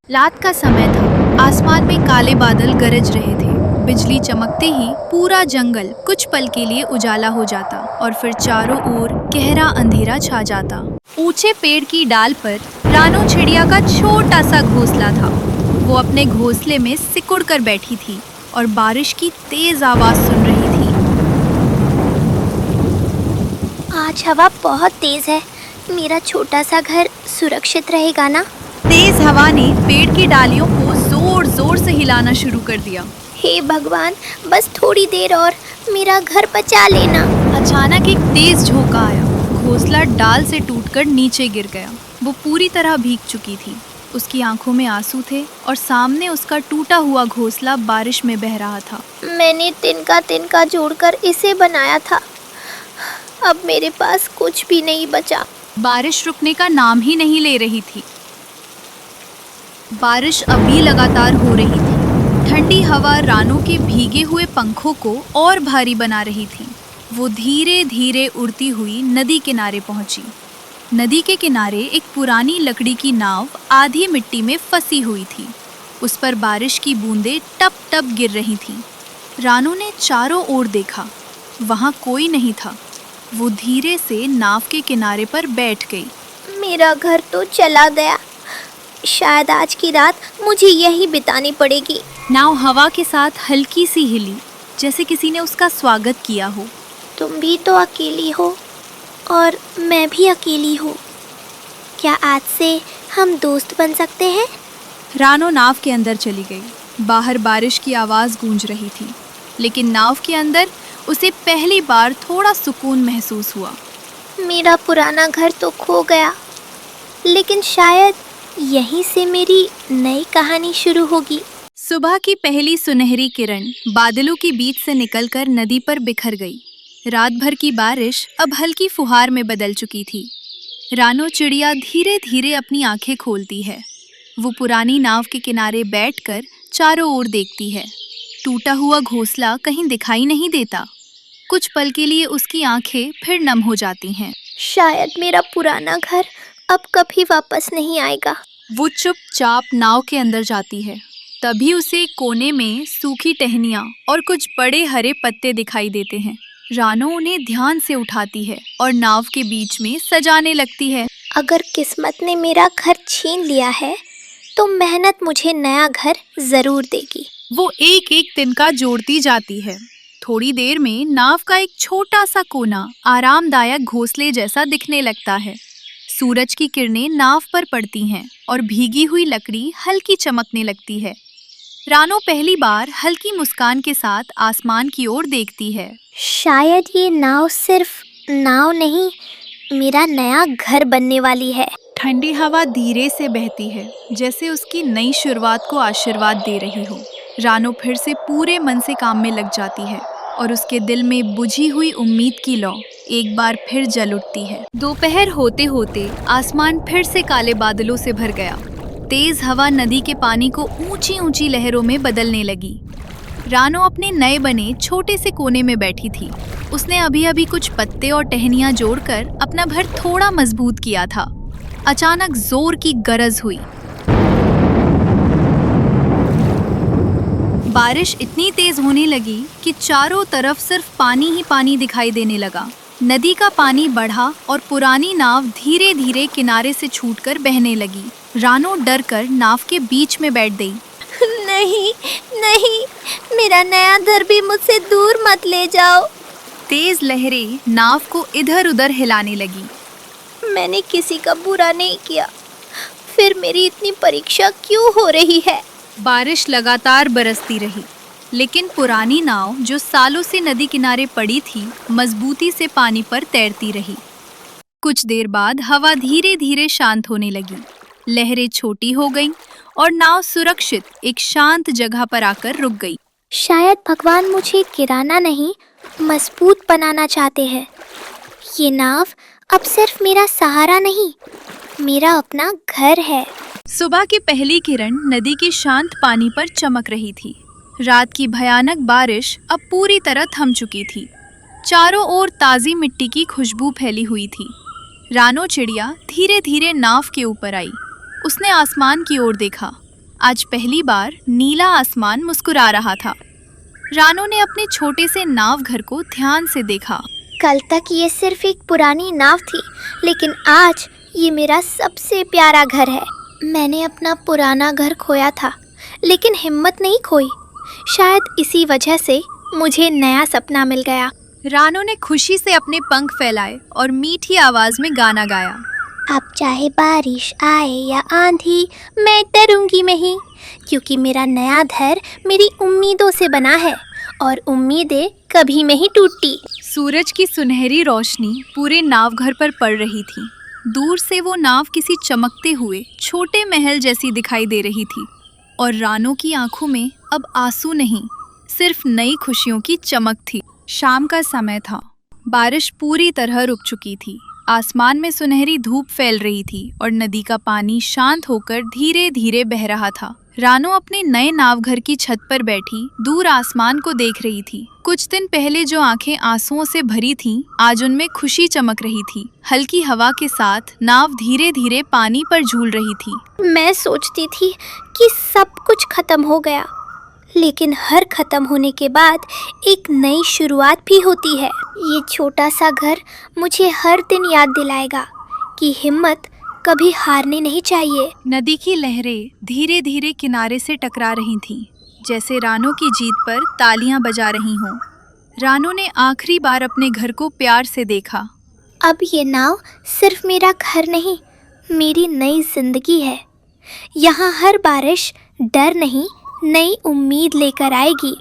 रात का समय था। आसमान में काले बादल गरज रहे थे। बिजली चमकते ही पूरा जंगल कुछ पल के लिए उजाला हो जाता और फिर चारों ओर गहरा अंधेरा छा जाता। ऊंचे पेड़ की डाल पर रानो चिड़िया का छोटा सा घोंसला था। वो अपने घोंसले में सिकुड़ कर बैठी थी और बारिश की तेज आवाज सुन रही थी। आज हवा बहुत तेज है। मेरा छोटा सा घर सुरक्षित रहेगा ना? तेज हवा ने पेड़ की डालियों को जोर जोर से हिलाना शुरू कर दिया। हे भगवान, बस थोड़ी देर और, मेरा घर बचा लेना। अचानक एक तेज झोंका आया। घोंसला डाल से टूटकर नीचे गिर गया। वो पूरी तरह भीग चुकी थी। उसकी आंखों में आंसू थे और सामने उसका टूटा हुआ घोंसला बारिश में बह रहा था। मैंने तिनका तिनका जोड़कर इसे बनाया था। अब मेरे पास कुछ भी नहीं बचा। बारिश रुकने का नाम ही नहीं ले रही थी। बारिश अभी लगातार हो रही थी। ठंडी हवा रानो के भीगे हुए पंखों को और भारी बना रही थी। वो धीरे धीरे उड़ती हुई नदी किनारे पहुंची। नदी के किनारे एक पुरानी लकड़ी की नाव आधी मिट्टी में फंसी हुई थी। उस पर बारिश की बूंदें टप टप गिर रही थीं। रानो ने चारों ओर देखा। वहां कोई नहीं था। वो धीरे से नाव के किनारे पर बैठ गई। मेरा घर तो चला गया। शायद आज की रात मुझे यही बितानी पड़ेगी। नाव हवा के साथ हल्की सी हिली, जैसे किसी ने उसका स्वागत किया हो। तुम भी तो अकेली हो और मैं भी अकेली हूँ। क्या आज से हम दोस्त बन सकते हैं? रानो नाव के अंदर चली गई। बाहर बारिश की आवाज़ गूंज रही थी, लेकिन नाव के अंदर उसे पहली बार थोड़ा सुकून महसूस हुआ। मेरा पुराना घर तो खो गया, लेकिन शायद यहीं से मेरी नई कहानी शुरू होगी। सुबह की पहली सुनहरी किरण बादलों के बीच से निकलकर नदी पर बिखर गई। रात भर की बारिश अब हल्की फुहार में बदल चुकी थी। रानो चिड़िया धीरे धीरे अपनी आंखें खोलती है। वो पुरानी नाव के किनारे बैठकर चारों ओर देखती है। टूटा हुआ घोंसला कहीं दिखाई नहीं देता। कुछ पल के लिए उसकी आंखें फिर नम हो जाती हैं। शायद मेरा पुराना घर अब कभी वापस नहीं आएगा। वो चुपचाप नाव के अंदर जाती है। तभी उसे कोने में सूखी टहनियाँ और कुछ बड़े हरे पत्ते दिखाई देते हैं। रानो उन्हें ध्यान से उठाती है और नाव के बीच में सजाने लगती है। अगर किस्मत ने मेरा घर छीन लिया है, तो मेहनत मुझे नया घर जरूर देगी। वो एक एक तिनका जोड़ती जाती है। थोड़ी देर में नाव का एक छोटा सा कोना आरामदायक घोंसले जैसा दिखने लगता है। सूरज की किरणें नाव पर पड़ती हैं और भीगी हुई लकड़ी हल्की चमकने लगती है। रानो पहली बार हल्की मुस्कान के साथ आसमान की ओर देखती है। शायद ये नाव सिर्फ नाव नहीं, मेरा नया घर बनने वाली है। ठंडी हवा धीरे से बहती है, जैसे उसकी नई शुरुआत को आशीर्वाद दे रही हो। रानो फिर से पूरे मन से काम में लग जाती है और उसके दिल में बुझी हुई उम्मीद की लौ एक बार फिर जल उठती है। दोपहर होते होते आसमान फिर से काले बादलों से भर गया। तेज हवा नदी के पानी को ऊंची ऊंची लहरों में बदलने लगी। रानो अपने नए बने छोटे से कोने में बैठी थी। उसने अभी अभी कुछ पत्ते और टहनियां जोड़कर अपना घर थोड़ा मजबूत किया था। अचानक जोर की गरज हुई। बारिश इतनी तेज होने लगी कि चारों तरफ सिर्फ पानी ही पानी दिखाई देने लगा। नदी का पानी बढ़ा और पुरानी नाव धीरे धीरे किनारे से छूटकर बहने लगी। रानो डर कर नाव के बीच में बैठ गई। नहीं नहीं, मेरा नया घर भी मुझसे दूर मत ले जाओ। तेज लहरें नाव को इधर उधर हिलाने लगी। मैंने किसी का बुरा नहीं किया, फिर मेरी इतनी परीक्षा क्यों हो रही है? बारिश लगातार बरसती रही, लेकिन पुरानी नाव जो सालों से नदी किनारे पड़ी थी, मजबूती से पानी पर तैरती रही। कुछ देर बाद हवा धीरे धीरे शांत होने लगी। लहरें छोटी हो गईं और नाव सुरक्षित एक शांत जगह पर आकर रुक गई। शायद भगवान मुझे गिराना नहीं, मजबूत बनाना चाहते हैं। ये नाव अब सिर्फ मेरा सहारा नहीं, मेरा अपना घर है। सुबह की पहली किरण नदी के शांत पानी पर चमक रही थी। रात की भयानक बारिश अब पूरी तरह थम चुकी थी। चारों ओर ताज़ी मिट्टी की खुशबू फैली हुई थी। रानो चिड़िया धीरे धीरे नाव के ऊपर आई। उसने आसमान की ओर देखा। आज पहली बार नीला आसमान मुस्कुरा रहा था। रानो ने अपने छोटे से नाव घर को ध्यान से देखा। कल तक ये सिर्फ एक पुरानी नाव थी, लेकिन आज ये मेरा सबसे प्यारा घर है। मैंने अपना पुराना घर खोया था, लेकिन हिम्मत नहीं खोई। शायद इसी वजह से मुझे नया सपना मिल गया। रानो ने खुशी से अपने पंख फैलाए और मीठी आवाज में गाना गाया। अब चाहे बारिश आए या आंधी, मैं डरूंगी नहीं, क्योंकि मेरा नया घर मेरी उम्मीदों से बना है और उम्मीदें कभी नहीं टूटती। सूरज की सुनहरी रोशनी पूरे नाव घर पर पड़ रही थी। दूर से वो नाव किसी चमकते हुए छोटे महल जैसी दिखाई दे रही थी और रानो की आंखों में अब आंसू नहीं, सिर्फ नई खुशियों की चमक थी। शाम का समय था। बारिश पूरी तरह रुक चुकी थी। आसमान में सुनहरी धूप फैल रही थी और नदी का पानी शांत होकर धीरे धीरे बह रहा था। रानो अपने नए नाव घर की छत पर बैठी दूर आसमान को देख रही थी। कुछ दिन पहले जो आंखें आंसुओं से भरी थीं, आज उनमें खुशी चमक रही थी। हल्की हवा के साथ नाव धीरे धीरे पानी पर झूल रही थी। मैं सोचती थी कि सब कुछ खत्म हो गया, लेकिन हर खत्म होने के बाद एक नई शुरुआत भी होती है। ये छोटा सा घर मुझे हर दिन याद दिलाएगा कि हिम्मत कभी हारनी नहीं चाहिए। नदी की लहरें धीरे धीरे किनारे से टकरा रही थीं, जैसे रानो की जीत पर तालियां बजा रही हों। रानो ने आखिरी बार अपने घर को प्यार से देखा। अब ये नाव सिर्फ मेरा घर नहीं, मेरी नई जिंदगी है। यहाँ हर बारिश डर नहीं, नई उम्मीद लेकर आएगी।